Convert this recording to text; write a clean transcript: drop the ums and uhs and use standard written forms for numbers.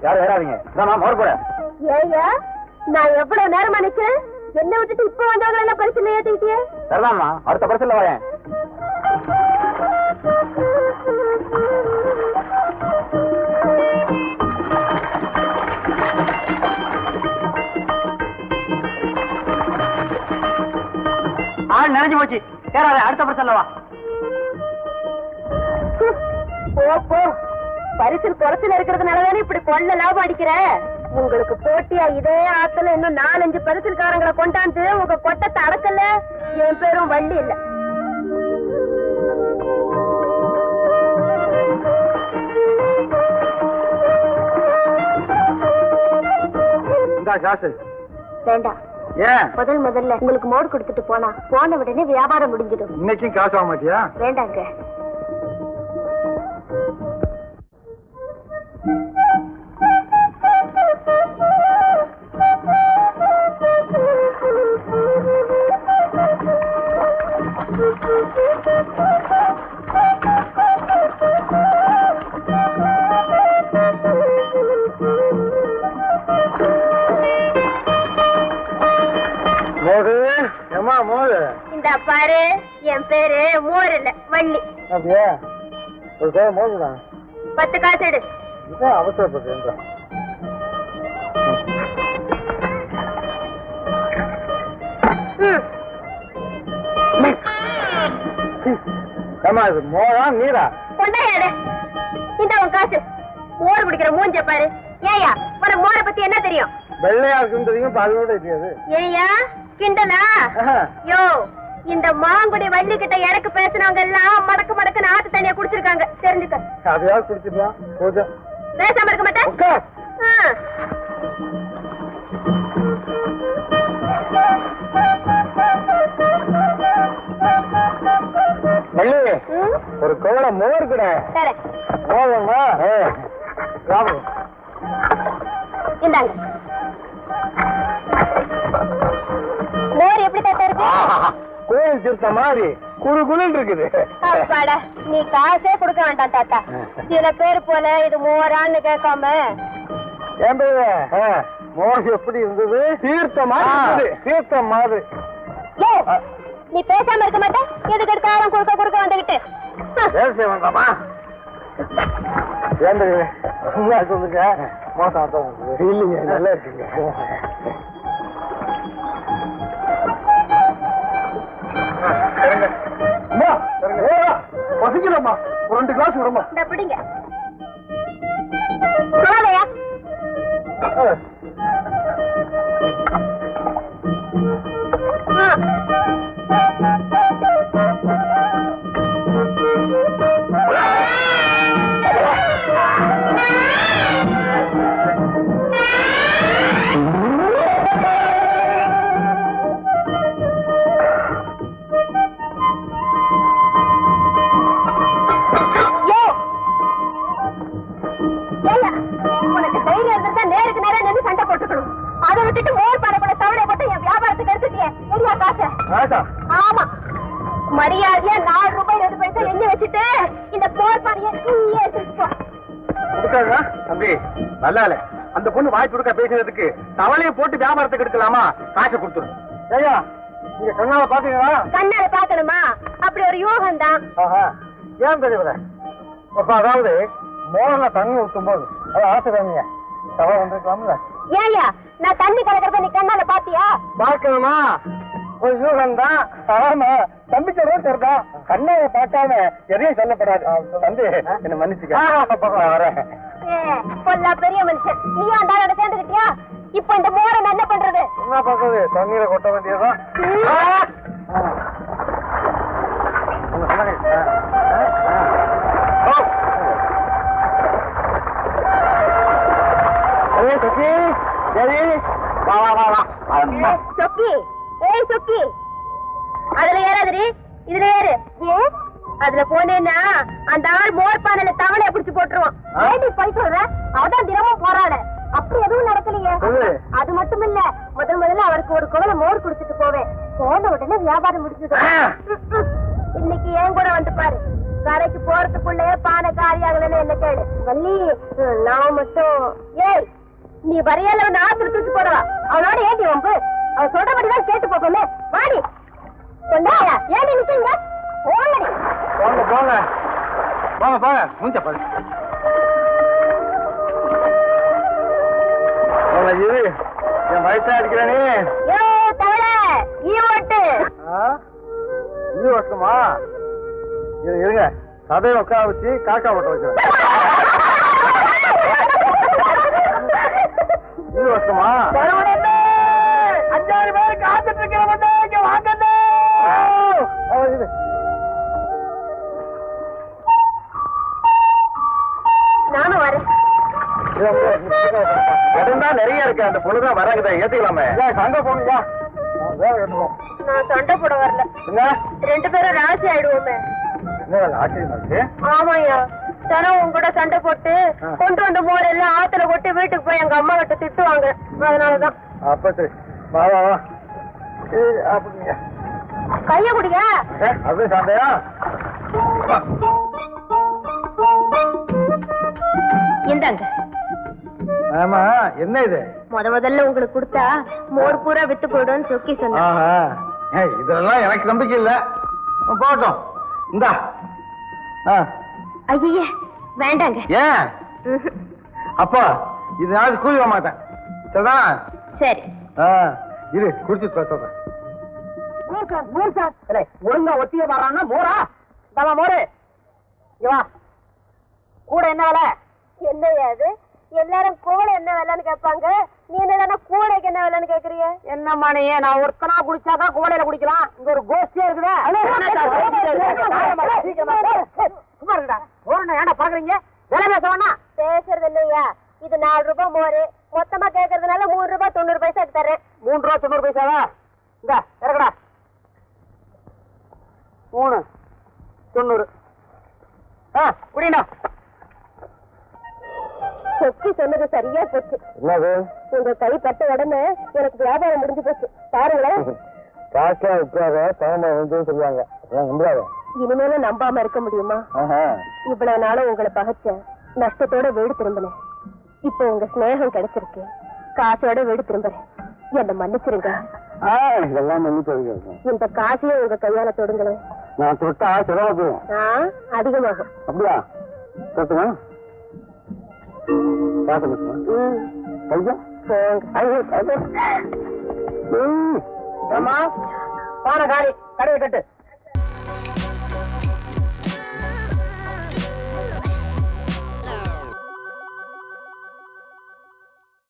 யாரும் ஏறாதீங்க. மோர் கூட. ஏயா நான் எவ்வளவு நேரமா நிக்கிறேன், என்ன விட்டுட்டு இப்ப வந்தவங்க எல்லாம் பரிசு ஏத்திக்கிட்டே. சரிதாம்மா, அடுத்த பரிசுல வரேன். ஆள் நிறைஞ்சு போச்சு. ஏறாத, அடுத்த பரிசுல வா. போ பரிசு குறைச்சல இருக்கிறதுனாலதானே இப்படி கொள்ள லாபம் அடிக்கிற. உங்களுக்கு போட்டியா இதே ஆத்துல இன்னும் 4-5 பரிசுக்காரங்களை கொண்டாந்து உங்க கொட்டத்தை அடக்கல, என் பேரும் வள்ளி இல்ல. வேண்டாம். ஏன்? முதல்ல உங்களுக்கு மோடு கொடுத்துட்டு போன உடனே வியாபாரம் முடிஞ்சிடும். இன்னைக்கும் காசு ஆக மாட்டியா? வேண்டாங்க. இந்த பாரு, என் பேரு மோர் இல்ல வள்ளி. அப்படியா? ஒரு மோதுதான். 10 காசு எடு. அவசரப்பட்டு மோரா நீரா? கொண்டாயாடு. இந்த உன் காசு. மோர் குடிக்கிற மூஞ்ச பாரு. ஏயா உனக்கு மோரை பத்தி என்ன தெரியும்? வெள்ளையா இருக்குன்னு தெரியும், பாலோட தெரியாது. ஏயா கிண்டலா? யோ, இந்த மாங்குடி வள்ளி கிட்ட எனக்கு பேசினவங்க எல்லாம் மடக்கு மடக்கு ஆத்து தண்ணிய குடிச்சிருக்காங்க, தெரிஞ்சுக்க. அதையாவது குடிச்சிருக்கலாம். பேசாம இருக்க மாட்டேன். ஒரு கோவல மோர் கூட இந்தாங்க. மோர் எப்படி தாத்தா இருக்கு? கோயில் திருத்த மாதிரி குழு குழுன்னு இருக்குது. நீ காசே கொடுக்க வேண்டாம் தாத்தா. சில பேர் போல இது மோரான்னு கேட்காம. ஏன் மோர் எப்படி இருந்தது? தீர்த்த மாதிரி. தீர்த்த மாதிரி. நீ பேசாம இருக்க மாட்டேன். எதுக்கு எடுத்தாலும் குறுக்க வந்துகிட்டு வேலை செய்ய வேண்டாமா? ஏன் சொல்லுங்க. மோசம் இல்லைங்க, நல்லா இருக்குங்க. பசிக்கலம்மா, ஒரு 2 கிளாஸ் விடுமா? பிடிங்க. சொல்லாதயா? உனக்கு தைரியம் இருந்தா நேருக்கு நேரம் நின்று சண்டை போட்டுக்கணும். அதை விட்டுட்டு மோர் பாடக்கூட தவணை போட்டு என் வியாபாரத்துக்கு எடுத்துட்டியே. எரியா காசு? ஆமா, மரியாதையா 4 ரூபாய் 2 பைசா எண்ணி வச்சுட்டு இந்த போர் பாடிய நீயே எடுத்துட்டு போ. தம்பி நல்லா இல்ல. அந்த பொண்ணு வாய் துடுக்க பேசுறதுக்கு தவளையை போட்டு வியாபாரத்துக்கு எடுக்கலாமா? காசை கொடுத்துரு. ஐயா, நீங்க கண்ணால பாத்தீங்களா? கண்ணால பாக்கணுமா? அப்படி ஒரு யோகம் தான். ஏன் பெரியவர? அதாவது மோரல தண்ணி ஊற்றும் போது அது ஆசை தாங்க தவறு வந்துருக்கலாம்ல. ஏயா நான் தண்ணி கலக்கிறத நீ கண்ணால பாத்தியா? பாக்கணுமா? ஒரு யூகம் தான். ஆமா, தம்பிச்சரோ தெரிதா? கண்ணால பார்க்காம எதையும் சொல்லப்படாது. தம்பி என்ன மன்னிச்சுக்க. வரேன். பொல்லா பெரிய மனுஷன். நீயா அந்த சேர்ந்துக்கிட்டியா? இப்ப இந்த மோரை என்ன பண்றது? என்ன பண்றது? தண்ணீரை கொட்ட வேண்டியதான். சொக்கி, ஏய் சொக்கி, அதுல ஏறாதடி, இதுல ஏறு. அதுல போனேன்னா அந்த ஆள் மோர் பானையில தவளைய பிடிச்சு போட்டுருவான். ஏடி போய் சொல்ற? அவதான் தினமும் போராட. அப்படி எதுவும் நடக்கலையே. அது மட்டும் இல்ல, முதல்ல அவருக்கு ஒரு குவளை மோர் குடிச்சிட்டு போவேன். போன உடனே வியாபாரம் முடிஞ்சது. இன்னைக்கு ஏன் கூட வந்து பாரு. கரைக்கு போறதுக்குள்ளே பானை காரியாகலன்னு என்ன கேளு வள்ளி. நான் மட்டும் ஏய் நீ வரையால வந்து ஆத்திர தூக்கி போடுவா. அவனோட ஏட்டி வம்பு. அவ சொல்றபடிதான் கேட்டு போகல. வாடி கொண்டாயா ஏடி நிக்கீங்க? போங்க போங்க போங்க போங்க மூஞ்ச பாரு. இரு என் வயசா இருக்கிறானே. ஏ தவள ஈ ஓட்டு. ஈ ஓட்டுமா? இருங்க கதையை உட்கார வச்சு காக்கா ஓட்ட வச்சுறேன். ஈ ஓட்டுமா? 5 பேர் காத்துட்டு இருக்கிறவங்க இங்க வாங்க. நானும் வரேன். இடம்தான் நிறைய இருக்கு. அந்த பொண்ணுதான் வராங்க. ஏத்துக்கலாமே. சண்டை போடுங்க. நான் சண்டை போட வரல. என்ன 2 பேரும் ராசி ஆயிடுவோமே. ஆமாயா தினம் உங்க கூட சண்டை போட்டு கொண்டு வந்த மோர் எல்லாம் ஆத்துல கொட்டி வீட்டுக்கு போய் எங்க அம்மா கிட்ட திட்டுவாங்க. அதனாலதான். அப்ப சரி வா வா வா. அப்படிங்க கைய குடிங்க. அப்படி சண்டையா? இந்தாங்க. ஆமா என்ன இது? முதல்ல உங்களுக்கு கொடுத்தா மோர் பூரா வித்து போயிடும் சொக்கி சொன்ன. இதெல்லாம் எனக்கு நம்பிக்கை இல்ல. போட்டோம் இந்தா. ஐயே வேண்டாங்க. ஏன்? அப்பா இதனால கூலி மாட்டேன். சரிதான்? சரி இரு குடிச்சு சொல்றேன். ஒழுங்கா ஒத்திய வர்றான்னா மோரா தவா மோரு வா. கூட என்ன வேலை? என்னையா அது? எல்லாரும் கூட என்ன வேலைன்னு கேட்பாங்க. நீ என்ன கூடைக்கு என்ன வேலைன்னு கேக்குறீங்க? என்னம்மா நீ? நான் ஒருத்தனா குடிச்சாக்கா கோடையில குடிக்கலாம். இங்க ஒரு கோஷ்டியா இருக்குதா? சும்மா இருக்கா? மோர் ஏன்டா பாக்குறீங்க? விலை பேச வேணா. பேசுறது இல்லையா? இது 4 ரூபாய் மோரு. மொத்தமா கேக்குறதுனால 3 ரூபாய் 90 பைசாக்கு தரேன். 3 ரூபா 90 பைசாவா? இந்த இறக்கடா. 3 90. குடிண்டா. சொக்கி சொன்னது சரியா போச்சு. என்னது? உங்க கை பட்ட உடனே எனக்கு வியாபாரம் முடிஞ்சு போச்சு. பாருங்களேன். காக்கா உட்கார பழமா வந்து சொல்லுவாங்க. நம்பாத. இனிமேலும் நம்பாம இருக்க முடியுமா? இவ்வளவு நாளும் உங்களை பகைச்ச நஷ்டத்தோட வீடு திரும்பினேன். இப்போ உங்க ஸ்நேகம் கிடைச்சிருக்கு. காசோட வீடு திரும்புறேன். என்ன மன்னிச்சிருங்க. இதெல்லாம் மன்னிச்சு. இந்த காசையும் உங்க கையால தொடுங்களேன். நான் தொட்டா செலவு அதிகமாகும். அப்படியா? தொட்டுமா காசு பானை காரி கடையை கட்டு.